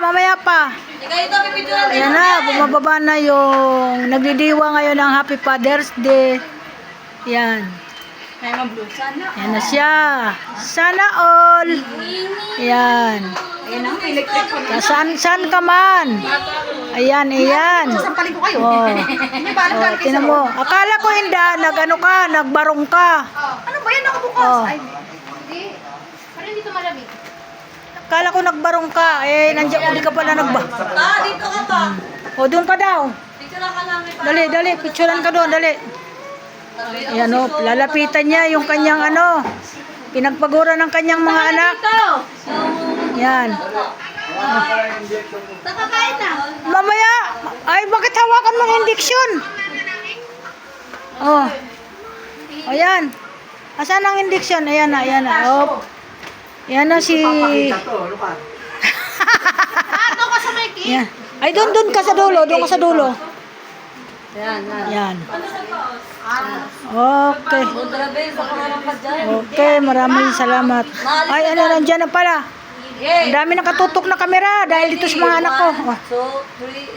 mamaya pa. Ayan na, bumababa na yung nagdidiwa ngayon ng Happy Father's Day. Yan. Yan na siya. Sana all. Yan. Saan ka man? Ayan, ayan. Sasampalin ko kayo. Oh. Tinan mo. Akala ko hindi, nag-ano ka, nagbarong ka. Ano ba yan? Nakabukas. Oh. Ay, hindi. Parang dito malamig. Akala ko nagbarong ka. Eh, nandiyan uli ka pala Dito ka pa. O, doon ka daw. Picture ka namin. Dali, dali. Picturean ka doon, dali. Ayan o, lalapitan niya yung kanyang ano. Pinagpagura ng kanyang mga anak. Yan. Nakakain na. Mamaya. Ay, bakit hawakan mong indiksyon? Oh. Ayan. Asan ang indiksyon? Ayan na, ayan na. Oh. Yan na si... Ato ka sa may cake. Yan. Ay, doon ka sa dulo. Doon ka sa dulo. Yan. Okay. Okay, maraming salamat. Ay, ano, nandiyan na pala. Ang dami nakatutok na kamera dahil dito sa mga anak ko. Oh. 2, 3.